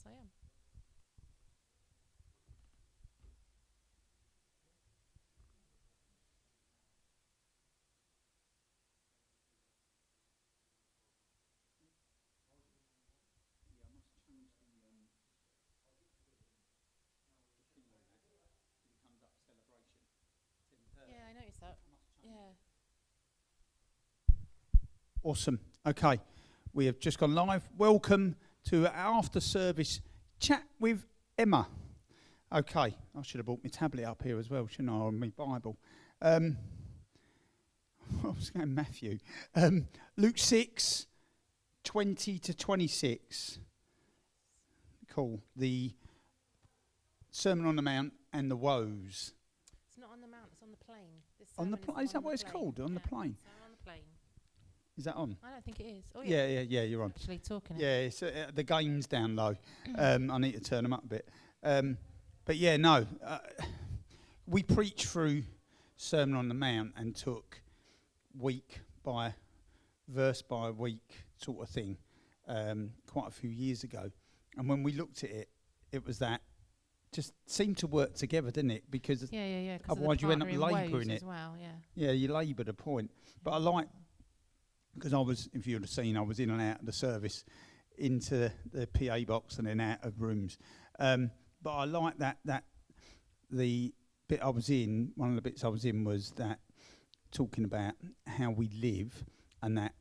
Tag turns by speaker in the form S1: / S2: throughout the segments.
S1: I am. Yeah, I noticed that. Yeah.
S2: Awesome. Okay, we have just gone live. Welcome to our after service chat with Emma. Okay, I should have brought my tablet up here as well, shouldn't I, on my Bible. I was going Matthew. Luke 6, 20 to 26. Cool. The Sermon on the Mount and the woes.
S1: It's not on the mount, it's on the plain.
S2: On the plain? Is that what it's called? On the plain?
S1: So on the plain.
S2: Is that on?
S1: I don't think it is. Oh
S2: Yeah, you're on.
S1: Actually talking.
S2: Yeah, it's, the game's down low. I need to turn them up a bit. But yeah, no. We preached through Sermon on the Mount and took week by week sort of thing quite a few years ago. And when we looked at it, it was that just seemed to work together, didn't it? Because otherwise you end up labouring it.
S1: As well,
S2: yeah, you labour the point. But I like, because if you would have seen, I was in and out of the service, into the PA box and then out of rooms. But I like that the bit I was in, one of the bits I was in was that talking about how we live and that,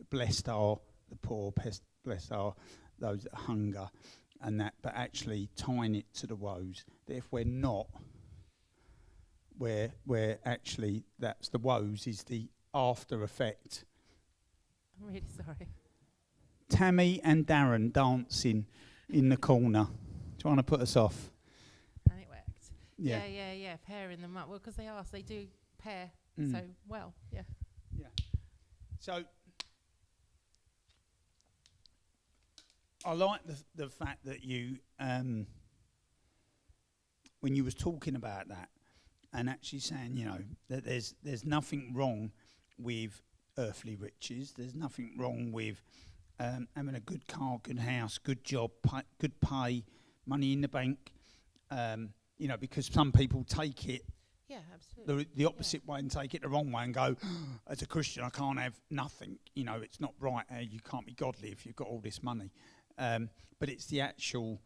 S2: blessed are the poor, blessed are those that hunger and that, but actually tying it to the woes, that if we're not, where actually that's the woes is the after effect.
S1: I'm really sorry.
S2: Tammy and Darren dancing in the corner, trying to put us off.
S1: And it worked. Yeah, pairing them up. Well, because they do pair so well. Yeah.
S2: Yeah. So I like the fact that you, when you was talking about that, and actually saying, that there's nothing wrong with earthly riches. There's nothing wrong with having a good car, good house, good job, good pay, money in the bank. Because some people take it the opposite way and take it the wrong way and go, as a Christian, I can't have nothing. It's not right. You can't be godly if you've got all this money. But it's the actual,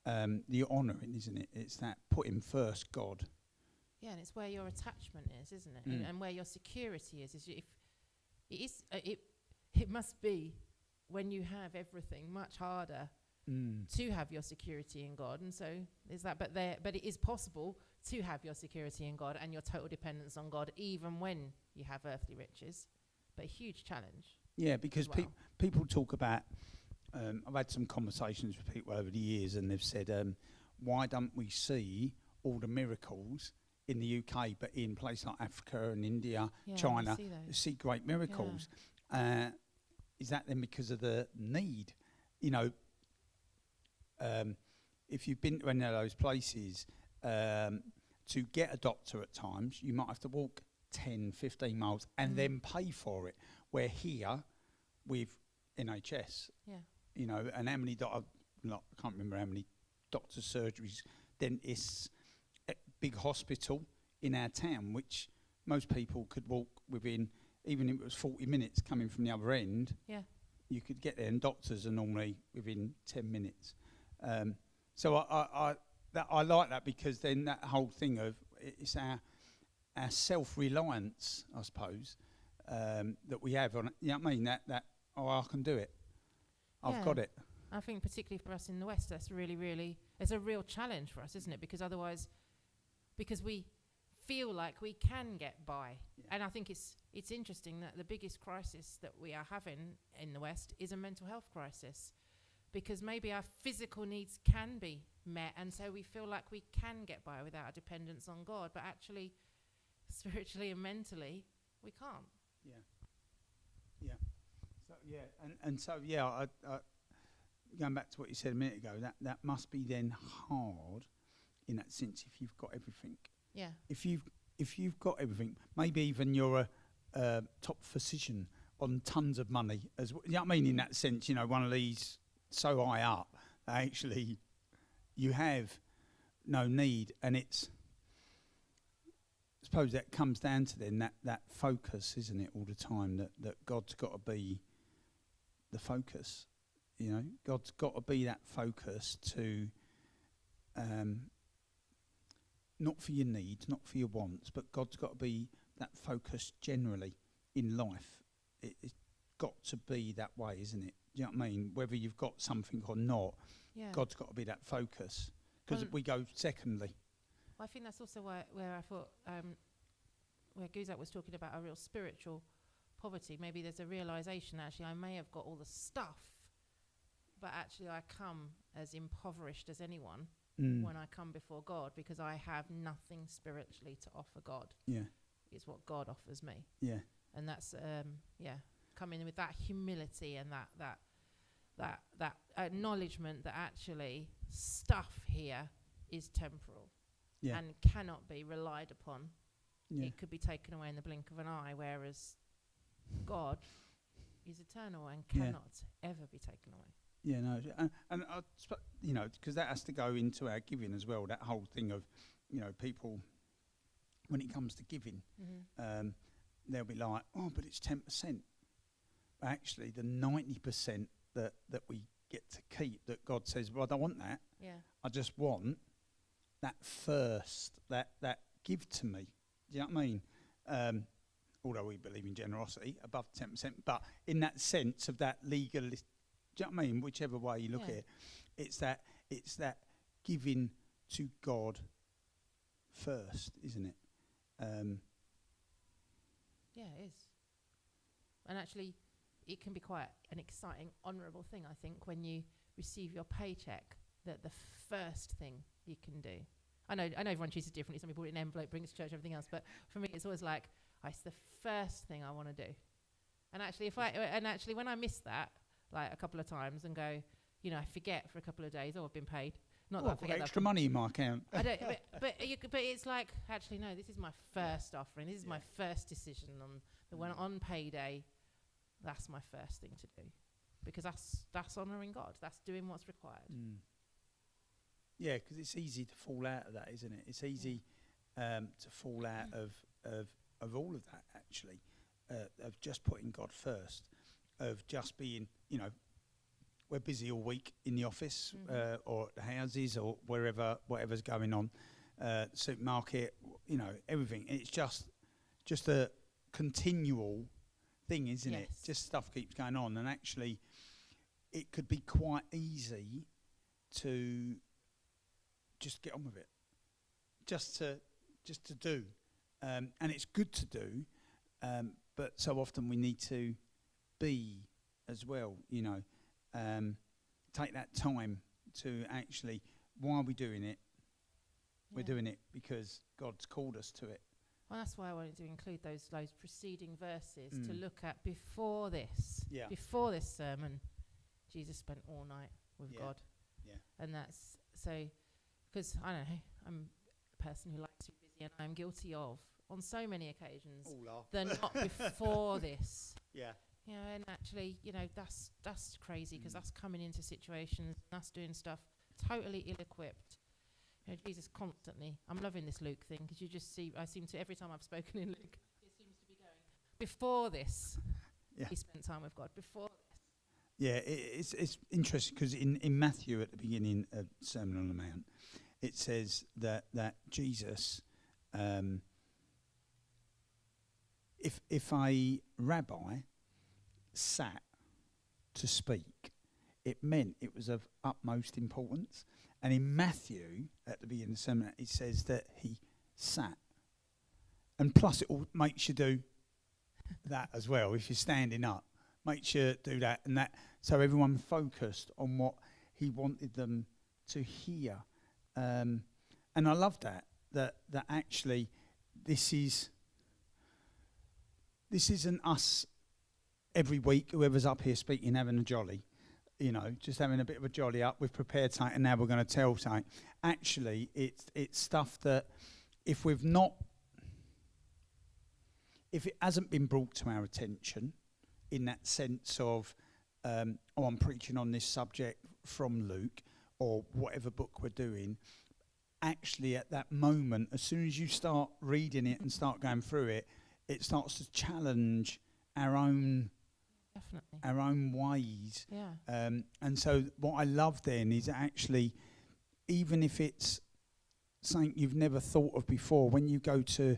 S2: the honouring, isn't it? It's that putting first God.
S1: Yeah, and it's where your attachment is, isn't it? And where your security is. It must be when you have everything much harder to have your security in God, and so is that. But it is possible to have your security in God and your total dependence on God, even when you have earthly riches. But a huge challenge.
S2: Yeah, because people talk about. I've had some conversations with people over the years, and they've said, "Why don't we see all the miracles in the UK, but in places like Africa and India, China, see great miracles?" Is that then because of the need? If you've been to any of those places, to get a doctor at times, you might have to walk 10, 15 miles and then pay for it. Where here, with NHS, and how many I can't remember how many doctors, surgeries, dentists, big hospital in our town, which most people could walk within, even if it was 40 minutes coming from the other end, you could get there, and doctors are normally within 10 minutes. So I like that, because then that whole thing of it's our self-reliance, I suppose, that we have on it. You know what I mean? That I can do it. I've got it.
S1: I think particularly for us in the West, that's really, really, it's a real challenge for us, isn't it? Because otherwise, because we feel like we can get by. And I think it's interesting that the biggest crisis that we are having in the West is a mental health crisis, because maybe our physical needs can be met, and so we feel like we can get by without a dependence on God, but actually, spiritually and mentally, we can't.
S2: I going back to what you said a minute ago, that must be then hard in that sense if you've got everything.
S1: Yeah.
S2: If you've got everything, maybe even you're a top physician on tons of money, as you know what I mean, in that sense, one of these so high up actually you have no need, and it's, I suppose that comes down to then that focus, isn't it, all the time, that God's got to be the focus. You know, God's got to be that focus to, not for your needs, not for your wants, but God's got to be that focus generally in life. It's got to be that way, isn't it? Do you know what I mean? Whether you've got something or not,
S1: Yeah.
S2: God's got to be that focus. Because we go secondly.
S1: I think that's also where I thought, where Guzak was talking about a real spiritual poverty. Maybe there's a realisation, actually, I may have got all the stuff, but actually I come as impoverished as anyone when I come before God, because I have nothing spiritually to offer God.
S2: Yeah.
S1: It's what God offers me.
S2: Yeah.
S1: And that's, coming in with that humility and that acknowledgement that actually stuff here is temporal and cannot be relied upon.
S2: Yeah.
S1: It could be taken away in the blink of an eye, whereas God is eternal and cannot ever be taken away.
S2: Yeah, no, and you know, because that has to go into our giving as well. That whole thing of, you know, people, when it comes to giving, they'll be like, oh, but it's 10%. But actually, the 90% that we get to keep, that God says, well, I don't want that.
S1: Yeah.
S2: I just want that first, that give to me. Do you know what I mean? Although we believe in generosity above 10%, but in that sense of that legalist, do you know what I mean? Whichever way you look at it, it's that giving to God first, isn't it?
S1: Yeah, it is. And actually, it can be quite an exciting, honourable thing, I think, when you receive your paycheck, that the first thing you can do. I know everyone chooses differently. Some people put it in an envelope, bring it to church, everything else. But for me, it's always like, it's the first thing I want to do. And actually, when I miss that, like a couple of times, and go, you know, I forget for a couple of days, I've been paid. Not that I forget
S2: extra money in my account.
S1: I don't, but it's like, actually, no, this is my first offering. This is my first decision on payday. That's my first thing to do, because that's honouring God. That's doing what's required.
S2: Yeah, because it's easy to fall out of that, isn't it? It's easy to fall out of all of that, actually, of just putting God first, of just being, you know, we're busy all week in the office or the houses or whatever's going on, supermarket, you know, everything. It's just a continual thing, isn't it? Just stuff keeps going on, and actually, it could be quite easy to just get on with it, just to do, and it's good to do, but so often we need to be as well, you know. Take that time to actually, why are we doing it? We're doing it because God's called us to it.
S1: Well, that's why I wanted to include those preceding verses to look at before this.
S2: Yeah.
S1: Before this sermon, Jesus spent all night with God.
S2: Yeah.
S1: And that's so, because I don't know, I'm a person who likes to be busy, and I'm guilty of, on so many occasions, the not before this.
S2: Yeah.
S1: You know, and actually, you know, that's crazy, because that's coming into situations, that's doing stuff totally ill-equipped. You know, Jesus constantly, I'm loving this Luke thing, because you just see, I seem to, every time I've spoken in Luke, it seems to be going, before this, he spent time with God, before this.
S2: Yeah, it's interesting, because in Matthew, at the beginning of Sermon on the Mount, it says that Jesus, if a rabbi sat to speak, it meant it was of utmost importance. And in Matthew, at the beginning of the sermon, it says that he sat. And plus, it all makes you do that as well. If you're standing up, makes you do that and that. So everyone focused on what he wanted them to hear. And I love that actually this isn't us every week, whoever's up here speaking, having a jolly, you know, just having a bit of a jolly up. We've prepared something and now we're going to tell something. Actually, it's stuff that if it hasn't been brought to our attention in that sense of, I'm preaching on this subject from Luke, or whatever book we're doing, actually at that moment, as soon as you start reading it and start going through it, it starts to challenge our own ways.
S1: Yeah.
S2: And so what I love then is actually, even if it's something you've never thought of before, when you go to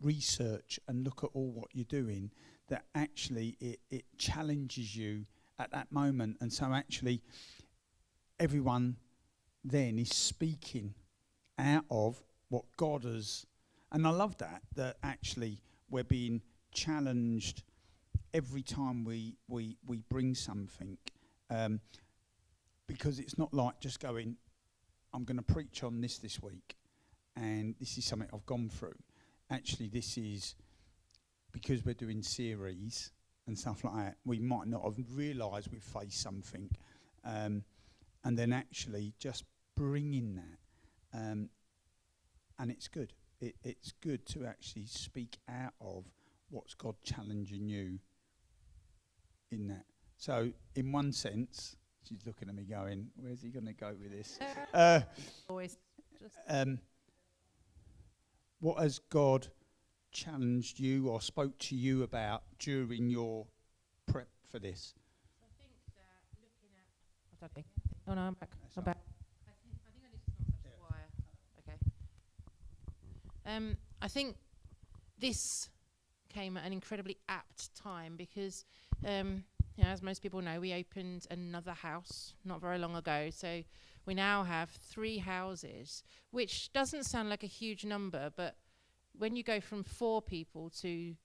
S2: research and look at all what you're doing, that actually it challenges you at that moment. And so actually everyone then is speaking out of what God has. And I love that actually we're being challenged every time we bring something, because it's not like just going, I'm going to preach on this week and this is something I've gone through. Actually, this is because we're doing series and stuff like that, we might not have realised we've faced something, and then actually just bringing that, and it's good. It's good to actually speak out of what's God challenging you in that. So, in one sense, she's looking at me going, where's he going to go with this?
S1: Always.
S2: What has God challenged you or spoke to you about during your prep for this?
S1: I think that looking at... Okay. Oh no, I'm back. I'm back. I think I need to not touch the wire. Okay. I think this came at an incredibly apt time because, as most people know, we opened another house not very long ago. So we now have 3 houses, which doesn't sound like a huge number, but when you go from 4 people to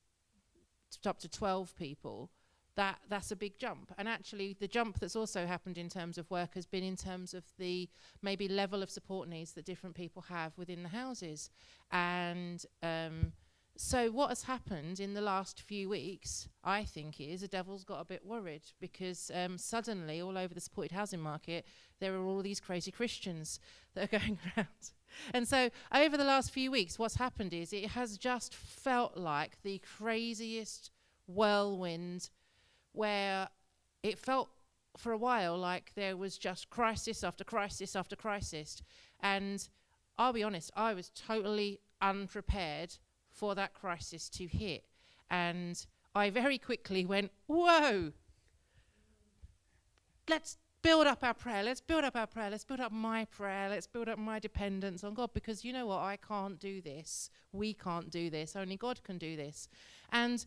S1: up to 12 people, that's a big jump. And actually the jump that's also happened in terms of work has been in terms of the maybe level of support needs that different people have within the houses. And so what has happened in the last few weeks, I think, is the devil's got a bit worried because suddenly all over the supported housing market, there are all these crazy Christians that are going around. And so over the last few weeks, what's happened is it has just felt like the craziest whirlwind where it felt for a while like there was just crisis after crisis after crisis. And I'll be honest, I was totally unprepared for that crisis to hit. And I very quickly went, whoa, let's build up our prayer, let's build up our prayer, let's build up my prayer, let's build up my dependence on God, because you know what, I can't do this, we can't do this, only God can do this. And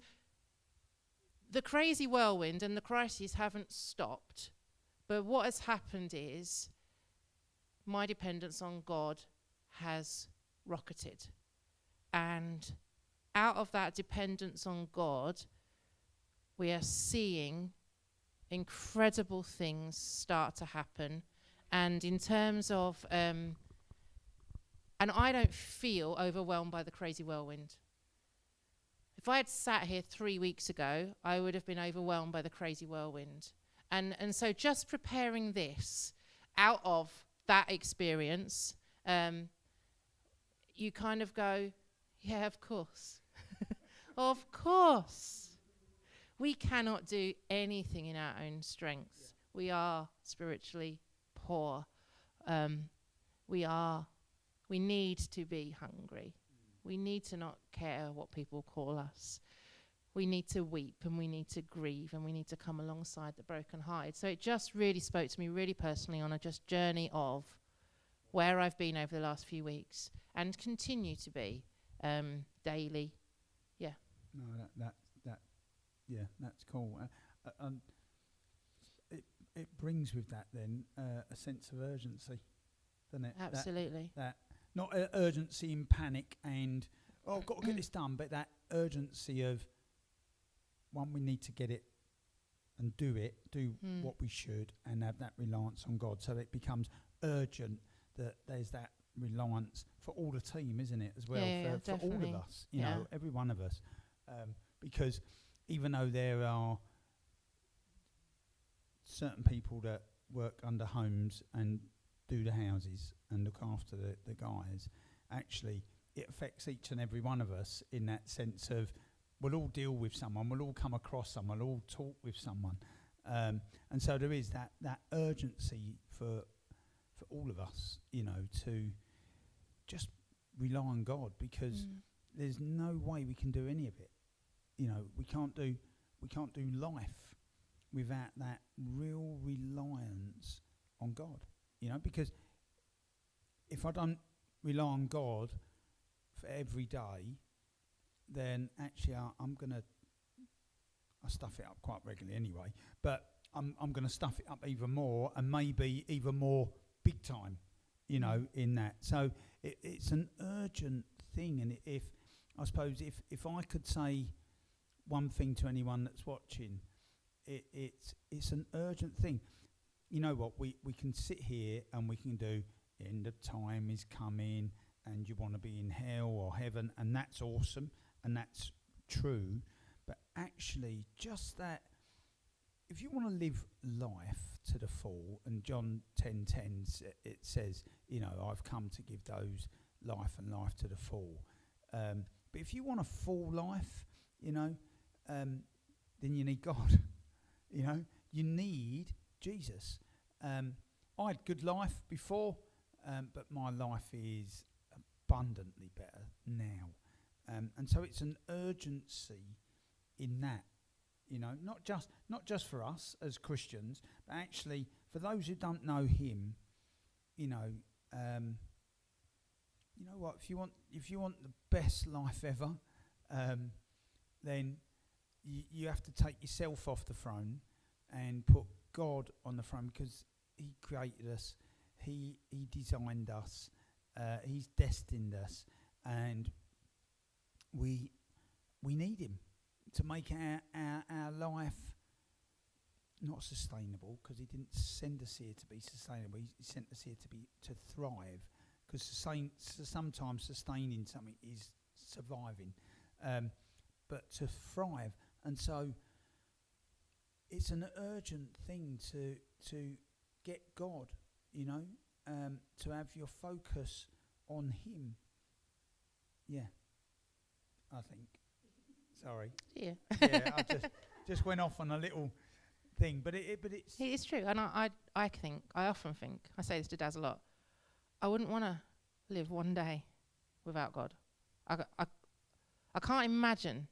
S1: the crazy whirlwind and the crises haven't stopped, but what has happened is my dependence on God has rocketed. And out of that dependence on God, we are seeing incredible things start to happen. And in terms of, and I don't feel overwhelmed by the crazy whirlwind. If I had sat here 3 weeks ago, I would have been overwhelmed by the crazy whirlwind. And so just preparing this out of that experience, you kind of go, yeah, of course. Of course. We cannot do anything in our own strength. Yeah. We are spiritually poor. We need to be hungry. We need to not care what people call us. We need to weep and we need to grieve and we need to come alongside the brokenhearted. So it just really spoke to me really personally on a just journey of where I've been over the last few weeks and continue to be daily. Yeah.
S2: No, yeah, that's cool. It brings with that then a sense of urgency, doesn't it?
S1: Absolutely.
S2: That not urgency and panic and, oh, I've got to get this done, but that urgency of, one, we need to get it and do what we should and have that reliance on God. So it becomes urgent that there's that reliance for all the team, isn't it, as well, for all of us, you know, every one of us. Because even though there are certain people that work under homes and do the houses and look after the guys, actually it affects each and every one of us in that sense of we'll all deal with someone, we'll all come across someone, we'll all talk with someone. And so there is that urgency for all of us, you know, to just rely on God, because there's no way we can do any of it. You know, we can't do life without that real reliance on God. You know, because if I don't rely on God for every day, then actually I stuff it up quite regularly anyway, but I'm going to stuff it up even more, and maybe even more big time, you know, in that. So it's an urgent thing, and if I could say one thing to anyone that's watching, it's an urgent thing. You know what, we can sit here and we can do, end of time is coming and you want to be in hell or heaven, and that's awesome and that's true, but actually just that, if you want to live life to the full, and John 10:10 it says, you know, I've come to give those life and life to the full. But if you want a full life, you know, then you need God. You know, you need Jesus. I had good life before, but my life is abundantly better now. And so it's an urgency in that. You know, not just for us as Christians, but actually for those who don't know Him. You know what? If you want the best life ever, then you have to take yourself off the throne and put God on the throne, because He created us, He designed us, He's destined us, and we need Him to make our life not sustainable, because He didn't send us here to be sustainable. He sent us here to thrive, because sometimes sustaining something is surviving, but to thrive. And so it's an urgent thing to get God, you know, to have your focus on Him. Yeah, I think. Sorry.
S1: Yeah.
S2: Yeah, I just went off on a little thing, but it's
S1: true. And I often think, I say this to Daz a lot, I wouldn't want to live one day without God. I can't imagine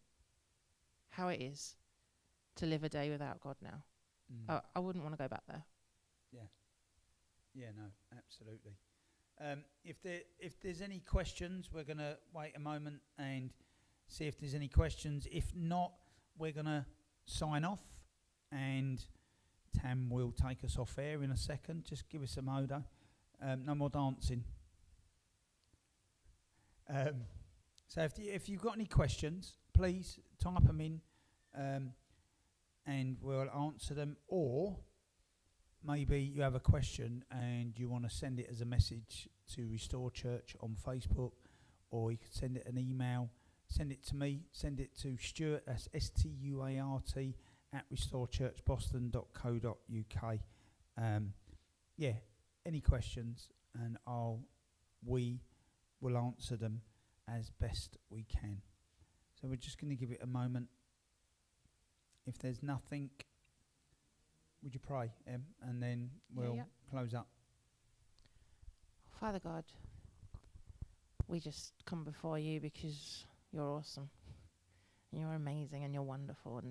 S1: how it is to live a day without God now. I wouldn't want to go back there.
S2: Yeah, no, absolutely. If there's any questions, we're going to wait a moment and see if there's any questions. If not, we're going to sign off, and Tam will take us off air in a second. Just give us a modo. No more dancing. So if you've got any questions, please type them in, and we'll answer them. Or maybe you have a question and you want to send it as a message to Restore Church on Facebook, or you could send it an email. Send it to me. Send it to Stuart. That's Stuart @restorechurchboston.co.uk. Yeah, any questions, and we will answer them as best we can. So we're just going to give it a moment. If there's nothing, would you pray, Em? And then we'll close up.
S1: Father God, we just come before you because you're awesome, and you're amazing, and you're wonderful,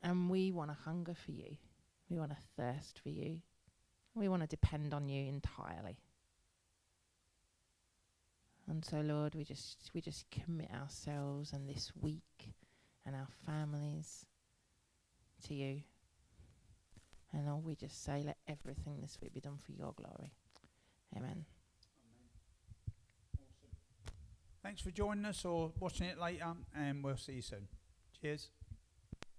S1: and we want to hunger for you. We want to thirst for you. We want to depend on you entirely. And so, Lord, we just commit ourselves and this week and our families to you. And Lord, we just say, let everything this week be done for your glory. Amen.
S2: Thanks for joining us or watching it later, and we'll see you soon. Cheers.